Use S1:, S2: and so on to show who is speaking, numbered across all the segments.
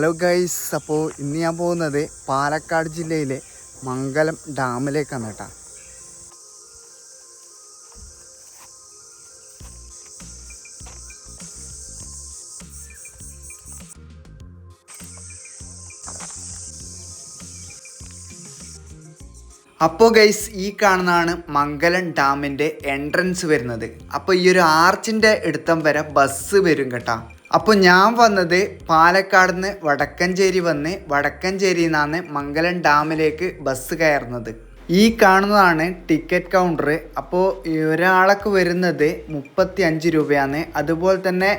S1: Hello guys, അപ്പോൾ ഇന്ന് ഞാൻ പോകുന്നത് പാലക്കാട് ജില്ലയിലെ മംഗലം ഡാമിലേക്കാണ് കേട്ടോ. അപ്പോൾ ഗൈസ്, ഈ കാണുന്നതാണ് മംഗലം ഡാമിൻ്റെ എൻട്രൻസ് വരുന്നത്. അപ്പോൾ ഈ ഒരു ആർച്ചിൻ്റെ അടുത്തം വരെ ബസ് വരും കേട്ടോ. അപ്പോൾ ഞാൻ വന്നത് പാലക്കാട് നിന്ന് വടക്കഞ്ചേരി വന്ന് വടക്കഞ്ചേരിയിൽ നിന്നാണ് മംഗലം ഡാമിലേക്ക് ബസ് കയറുന്നത്. ഈ കാണുന്നതാണ് ടിക്കറ്റ് കൗണ്ടർ. അപ്പോൾ ഒരാൾക്ക് വരുന്നത് 35 രൂപയാണ്. അതുപോലെ തന്നെ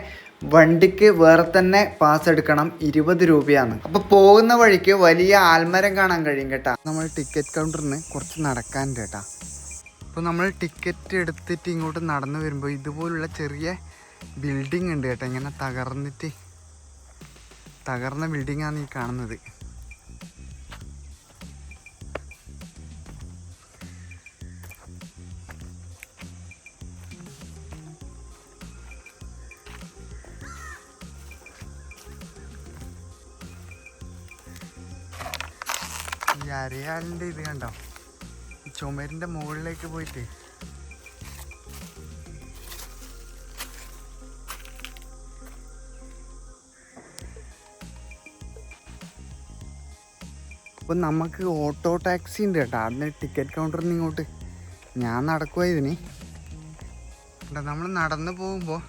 S1: വണ്ടിക്ക് വേറെ തന്നെ പാസ് എടുക്കണം, 20 രൂപയാണ്. അപ്പോൾ പോകുന്ന വഴിക്ക് വലിയ ആൽമരം കാണാൻ കഴിയും കേട്ടോ. നമ്മൾ ടിക്കറ്റ് കൗണ്ടറിന് കുറച്ച് നടക്കാനുണ്ട് കേട്ടോ. അപ്പോൾ നമ്മൾ ടിക്കറ്റ് എടുത്തിട്ട് ഇങ്ങോട്ട് നടന്നു വരുമ്പോൾ ഇതുപോലുള്ള ചെറിയ ബിൽഡിംഗ് ഉണ്ട് കേട്ടോ. ഇങ്ങനെ തകർന്ന ബിൽഡിങ്ങാണ് ഈ കാണുന്നത്. ഈ അരയാലിൻ്റെ ഇത് കണ്ടോ, ഈ ചുമരിൻ്റെ മുകളിലേക്ക് പോയിട്ട് അപ്പോൾ നമുക്ക് ഓട്ടോ ടാക്സി ഉണ്ട് കേട്ടോ. അതിന് ടിക്കറ്റ് കൗണ്ടറിൽ നിന്ന് ഇങ്ങോട്ട് ഞാൻ നടക്കുക ഇതിന്. നമ്മൾ നടന്നു പോകുമ്പോൾ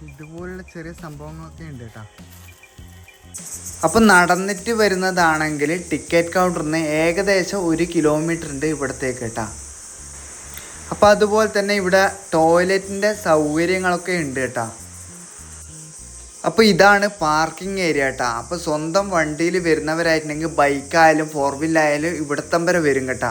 S1: ഇതുപോലുള്ള ചെറിയ സംഭവങ്ങളൊക്കെ ഉണ്ട് കേട്ടോ. അപ്പോൾ നടന്നിട്ട് വരുന്നതാണെങ്കിൽ ടിക്കറ്റ് കൗണ്ടറിന് ഏകദേശം 1 കിലോമീറ്റർ ഉണ്ട് ഇവിടത്തേക്ക് കേട്ടോ. അപ്പോൾ അതുപോലെ തന്നെ ഇവിടെ ടോയ്ലറ്റിൻ്റെ സൗകര്യങ്ങളൊക്കെ ഉണ്ട് കേട്ടോ. അപ്പോൾ ഇതാണ് പാർക്കിംഗ് ഏരിയ കേട്ടോ. അപ്പോൾ സ്വന്തം വണ്ടിയിൽ വരുന്നവരായിട്ടുണ്ടെങ്കിൽ ബൈക്കായാലും 4 വീലായാലും ഇവിടത്തം വരെ വരും കേട്ടോ.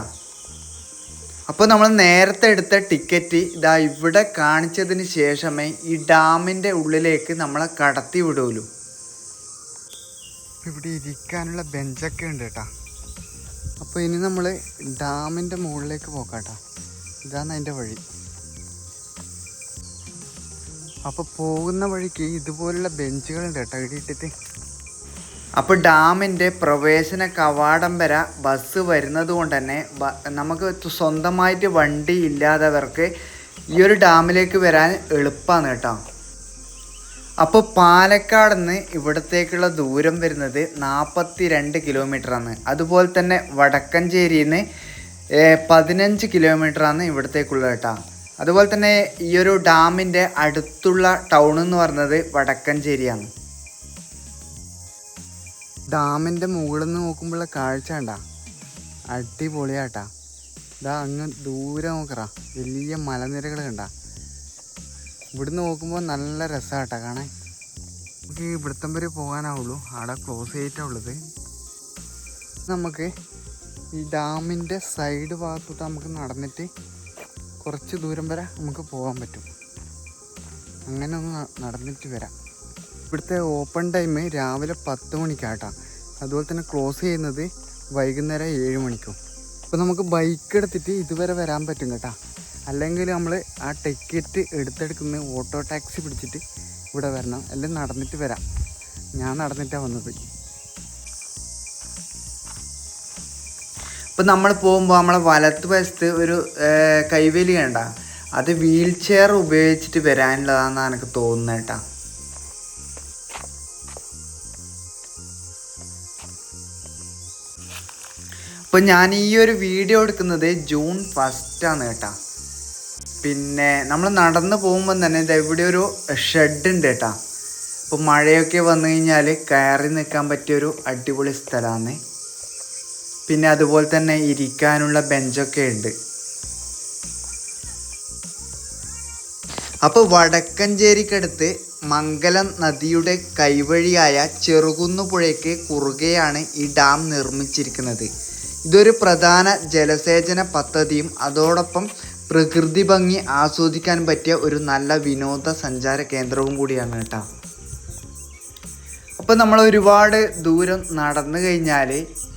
S1: അപ്പോൾ നമ്മൾ നേരത്തെ എടുത്ത ടിക്കറ്റ് ഇതാ ഇവിടെ കാണിച്ചതിന് ശേഷമേ ഈ ഡാമിൻ്റെ ഉള്ളിലേക്ക് നമ്മളെ കടത്തി വിടുള്ളൂ. ഇവിടെ ഇരിക്കാനുള്ള ബെഞ്ചൊക്കെ ഉണ്ട് കേട്ടോ. അപ്പോൾ ഇനി നമ്മൾ ഡാമിൻ്റെ മുകളിലേക്ക് പോകാം കേട്ടോ. ഇതാണ് അതിൻ്റെ വഴി. അപ്പോൾ പോകുന്ന വഴിക്ക് ഇതുപോലുള്ള ബെഞ്ചുകളുണ്ട് കേട്ടോ ഇവിടെ ഇട്ടിട്ട്. അപ്പോൾ ഡാമിൻ്റെ പ്രവേശന കവാടം വരെ ബസ് വരുന്നത് കൊണ്ട് തന്നെ നമുക്ക് സ്വന്തമായിട്ട് വണ്ടി ഇല്ലാത്തവർക്ക് ഈ ഒരു ഡാമിലേക്ക് വരാൻ എളുപ്പമാണ് കേട്ടോ. അപ്പോൾ പാലക്കാട് നിന്ന് ഇവിടത്തേക്കുള്ള ദൂരം വരുന്നത് 42 കിലോമീറ്ററാണ്. അതുപോലെ തന്നെ വടക്കഞ്ചേരിയിൽ നിന്ന് 15 കിലോമീറ്ററാണ് ഇവിടത്തേക്കുള്ളത് കേട്ടോ. അതുപോലെ തന്നെ ഈ ഒരു ഡാമിൻ്റെ അടുത്തുള്ള ടൗൺ എന്ന് പറയുന്നത് വടക്കഞ്ചേരിയാണ്. ഡാമിൻ്റെ മുകളിൽ നിന്ന് നോക്കുമ്പോഴുള്ള കാഴ്ച കണ്ടാ അടിപൊളിയാട്ടാ. ഇതാ അങ്ങ് ദൂരെ നോക്കറാ വലിയ മലനിരകൾ കണ്ട. ഇവിടുന്ന് നോക്കുമ്പോൾ നല്ല രസമാട്ടാ കാണാൻ. നമുക്ക് ഇവിടുത്തം വരെ പോകാനാവുള്ളൂ, അവിടെ ക്ലോസ് ചെയ്തിട്ടുള്ളത്. നമുക്ക് ഈ ഡാമിൻ്റെ സൈഡ് ഭാഗത്തോട്ട് നമുക്ക് നടന്നിട്ട് കുറച്ച് ദൂരം വരെ നമുക്ക് പോകാൻ പറ്റും. അങ്ങനെ ഒന്ന് നടന്നിട്ട് വരാം. ഇവിടുത്തെ ഓപ്പൺ ടൈം രാവിലെ 10 മണിക്കാട്ടാ. അതുപോലെ തന്നെ ക്ലോസ് ചെയ്യുന്നത് വൈകുന്നേരം 7 മണിക്കും. അപ്പോൾ നമുക്ക് ബൈക്ക് എടുത്തിട്ട് ഇതുവരെ വരാൻ പറ്റും കേട്ടോ. അല്ലെങ്കിൽ നമ്മൾ ആ ടിക്കറ്റ് എടുത്തെടുക്കുന്ന ഓട്ടോ ടാക്സി പിടിച്ചിട്ട് ഇവിടെ വരണം, അല്ലെങ്കിൽ നടന്നിട്ട് വരാം. ഞാൻ നടന്നിട്ടാണ് വന്നത്. ഇപ്പം നമ്മൾ പോകുമ്പോൾ നമ്മളെ വലത്ത് വശത്ത് ഒരു കൈവേലി കണ്ട, അത് വീൽ ചെയർ ഉപയോഗിച്ചിട്ട് വരാനുള്ളതാണെന്നാണ് എനിക്ക് തോന്നുന്നത് കേട്ടോ. അപ്പോൾ ഞാൻ ഈ ഒരു വീഡിയോ എടുക്കുന്നത് ജൂൺ 1 കേട്ടോ. പിന്നെ നമ്മൾ നടന്ന് പോകുമ്പോൾ തന്നെ ഇവിടെ ഒരു ഷെഡ് ഉണ്ട് കേട്ടോ. അപ്പോൾ മഴയൊക്കെ വന്നു കഴിഞ്ഞാൽ കയറി നിൽക്കാൻ പറ്റിയൊരു അടിപൊളി സ്ഥലമാണ്. പിന്നെ അതുപോലെ തന്നെ ഇരിക്കാനുള്ള ബെഞ്ചൊക്കെ ഉണ്ട്. അപ്പോൾ വടക്കഞ്ചേരിക്കടുത്ത് മംഗലം നദിയുടെ കൈവഴിയായ ചെറുകുന്നു പുഴയ്ക്ക് കുറുകെയാണ് ഈ ഡാം നിർമ്മിച്ചിരിക്കുന്നത്. ഇതൊരു പ്രധാന ജലസേചന പദ്ധതിയും അതോടൊപ്പം പ്രകൃതി ഭംഗി ആസ്വദിക്കാൻ പറ്റിയ ഒരു നല്ല വിനോദസഞ്ചാര കേന്ദ്രവും കൂടിയാണ് കേട്ടോ. അപ്പോൾ നമ്മൾ ഒരുപാട് ദൂരം നടന്നു കഴിഞ്ഞാൽ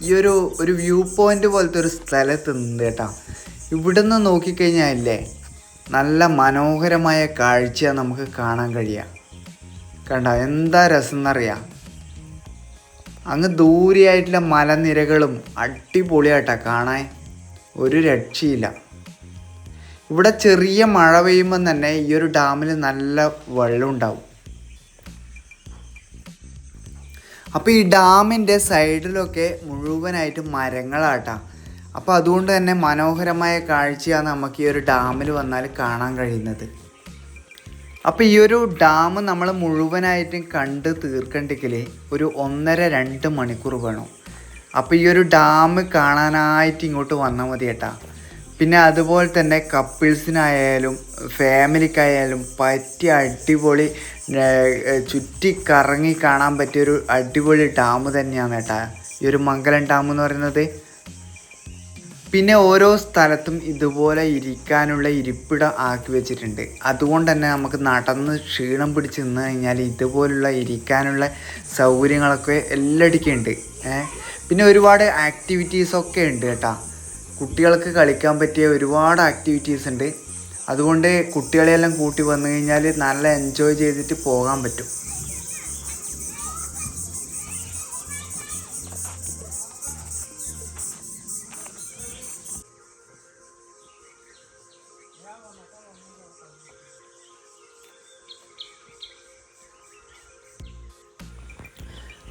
S1: ഈ ഒരു വ്യൂ പോയിൻ്റ് പോലത്തെ ഒരു സ്ഥലത്ത് നിന്ന് കേട്ടോ. ഇവിടെ നിന്ന് നോക്കിക്കഴിഞ്ഞാലേ നല്ല മനോഹരമായ കാഴ്ച നമുക്ക് കാണാൻ കഴിയുക. കണ്ട എന്താ രസം എന്നറിയാം. അങ്ങ് ദൂരെയായിട്ടുള്ള മലനിരകളും അടിപൊളിയായിട്ടാ കാണാൻ, ഒരു രക്ഷയില്ല. ഇവിടെ ചെറിയ മഴ പെയ്യുമ്പം തന്നെ ഈ ഒരു ഡാമിൽ നല്ല വെള്ളം ഉണ്ടാവും. അപ്പോൾ ഈ ഡാമിൻ്റെ സൈഡിലൊക്കെ മുഴുവനായിട്ട് മരങ്ങളാട്ടാ. അപ്പോൾ അതുകൊണ്ട് തന്നെ മനോഹരമായ കാഴ്ചയാണ് നമുക്ക് ഈ ഒരു ഡാമിൽ വന്നാൽ കാണാൻ കഴിയുന്നത്. അപ്പോൾ ഈ ഒരു ഡാം നമ്മൾ മുഴുവനായിട്ടും കണ്ട് തീർക്കണ്ടെങ്കിൽ ഒരു 1.5-2 മണിക്കൂർ വേണം. അപ്പോൾ ഈ ഒരു ഡാം കാണാനായിട്ട് ഇങ്ങോട്ട് വന്നാൽ മതി കേട്ടാ. പിന്നെ അതുപോലെ തന്നെ കപ്പിൾസിനായാലും ഫാമിലിക്കായാലും പറ്റിയ അടിപൊളി ചുറ്റി കറങ്ങി കാണാൻ പറ്റിയൊരു അടിപൊളി ഡാം തന്നെയാണ് കേട്ടാ ഈ ഒരു മംഗലം ഡാം എന്ന് പറയുന്നത്. പിന്നെ ഓരോ സ്ഥലത്തും ഇതുപോലെ ഇരിക്കാനുള്ള ഇരിപ്പിടം ആക്കി വെച്ചിട്ടുണ്ട്. അതുകൊണ്ട് തന്നെ നമുക്ക് നടന്ന് ക്ഷീണം പിടിച്ച് നിന്ന് കഴിഞ്ഞാൽ ഇതുപോലുള്ള ഇരിക്കാനുള്ള സൗകര്യങ്ങളൊക്കെ എല്ലായിടയ്ക്കും ഉണ്ട്. പിന്നെ ഒരുപാട് ആക്ടിവിറ്റീസൊക്കെ ഉണ്ട് കേട്ടോ. കുട്ടികൾക്ക് കളിക്കാൻ പറ്റിയ ഒരുപാട് ആക്ടിവിറ്റീസ് ഉണ്ട്. അതുകൊണ്ട് കുട്ടികളെയെല്ലാം കൂട്ടി വന്നു കഴിഞ്ഞാൽ നല്ല എൻജോയ് ചെയ്തിട്ട് പോകാൻ പറ്റും.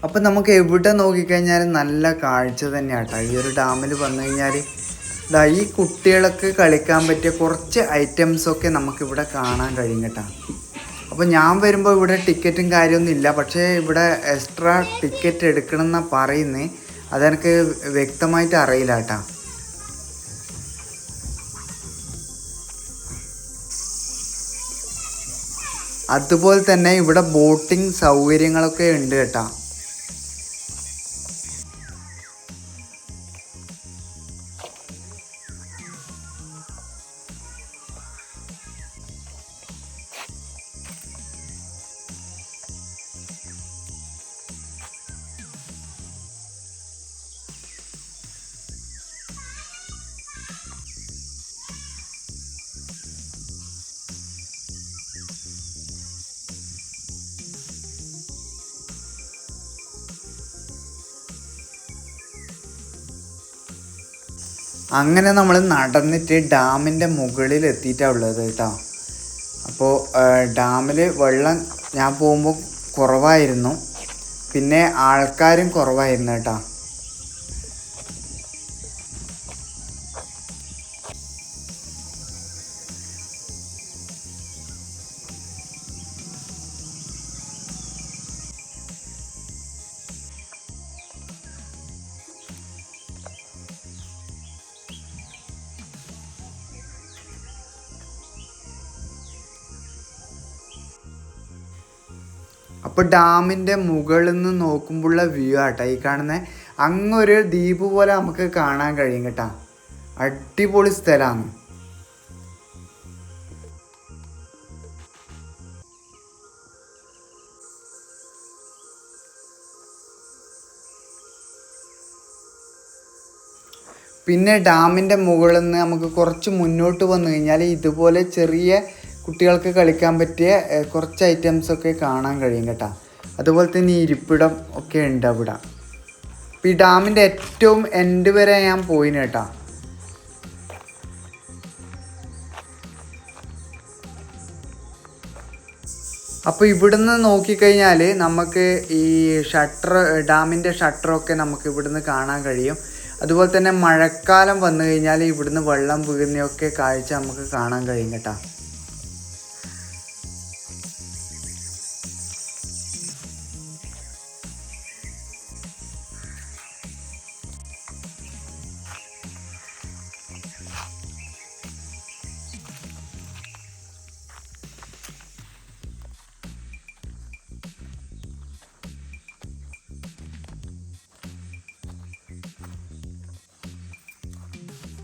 S1: അപ്പം നമുക്ക് എവിടെ നോക്കിക്കഴിഞ്ഞാലും നല്ല കാഴ്ച തന്നെയാണ് കേട്ടോ ഈ ഒരു ഡാമിൽ വന്നു കഴിഞ്ഞാൽ. ഈ കുട്ടികൾക്ക് കളിക്കാൻ പറ്റിയ കുറച്ച് ഐറ്റംസൊക്കെ നമുക്കിവിടെ കാണാൻ കഴിയും കേട്ടോ. അപ്പോൾ ഞാൻ വരുമ്പോൾ ഇവിടെ ടിക്കറ്റും കാര്യമൊന്നും ഇല്ല, പക്ഷേ ഇവിടെ എക്സ്ട്രാ ടിക്കറ്റ് എടുക്കണമെന്നാണ് പറയുന്നത്. അതെനിക്ക് വ്യക്തമായിട്ട് അറിയില്ല കേട്ടോ. അതുപോലെ തന്നെ ഇവിടെ ബോട്ടിംഗ് സൗകര്യങ്ങളൊക്കെ ഉണ്ട് കേട്ടോ. അങ്ങനെ നമ്മൾ നടന്നിട്ട് ഡാമിൻ്റെ മുകളിൽ എത്തിയിട്ടാണ് ഉള്ളത് കേട്ടോ. അപ്പോൾ ഡാമിൽ വെള്ളം ഞാൻ പോകുമ്പോൾ കുറവായിരുന്നു, പിന്നെ ആൾക്കാരും കുറവായിരുന്നു കേട്ടോ. അപ്പോൾ ഡാമിൻ്റെ മുകളിൽ നിന്ന് നോക്കുമ്പോഴുള്ള വ്യൂ ആട്ടോ ഈ കാണുന്നത്. അങ്ങൊരു ദ്വീപ് പോലെ നമുക്ക് കാണാൻ കഴിയും കേട്ടോ. അടിപൊളി സ്ഥലമാണ്. പിന്നെ ഡാമിൻ്റെ മുകളിൽ നിന്ന് നമുക്ക് കുറച്ച് മുന്നോട്ട് വന്നു കഴിഞ്ഞാൽ ഇതുപോലെ ചെറിയ കുട്ടികൾക്ക് കളിക്കാൻ പറ്റിയ കുറച്ച് ഐറ്റംസൊക്കെ കാണാൻ കഴിയും കേട്ടോ. അതുപോലെ തന്നെ ഇരിപ്പിടം ഒക്കെ ഉണ്ട് അവിടെ. അപ്പോൾ ഈ ഡാമിൻ്റെ ഏറ്റവും എൻഡ് വരെ ഞാൻ പോയിന് കേട്ടോ. അപ്പോൾ ഇവിടുന്ന് നോക്കിക്കഴിഞ്ഞാൽ നമുക്ക് ഈ ഡാമിൻ്റെ ഷട്ടറൊക്കെ നമുക്ക് ഇവിടുന്ന് കാണാൻ കഴിയും. അതുപോലെ തന്നെ മഴക്കാലം വന്നു കഴിഞ്ഞാൽ ഇവിടുന്ന് വെള്ളം വീഴുന്നതൊക്കെ കാഴ്ച നമുക്ക് കാണാൻ കഴിയും കേട്ടോ.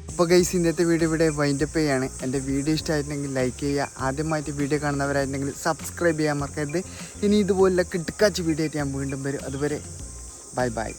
S1: അപ്പോൾ ഗൈസ്, ഇന്നത്തെ വീഡിയോ ഇവിടെ വൈൻഡപ്പ് ചെയ്യാണ്. എൻ്റെ വീഡിയോ ഇഷ്ടമായിട്ടുണ്ടെങ്കിൽ ലൈക്ക് ചെയ്യുക. ആദ്യമായിട്ട് വീഡിയോ കാണുന്നവരായിട്ടുണ്ടെങ്കിൽ സബ്സ്ക്രൈബ് ചെയ്യാൻ മറക്കരുത്. ഇനി ഇതുപോലുള്ള കിടക്കാച്ച വീഡിയോ ആയിട്ട് ഞാൻ വീണ്ടും വരും. അതുവരെ ബൈ ബൈ.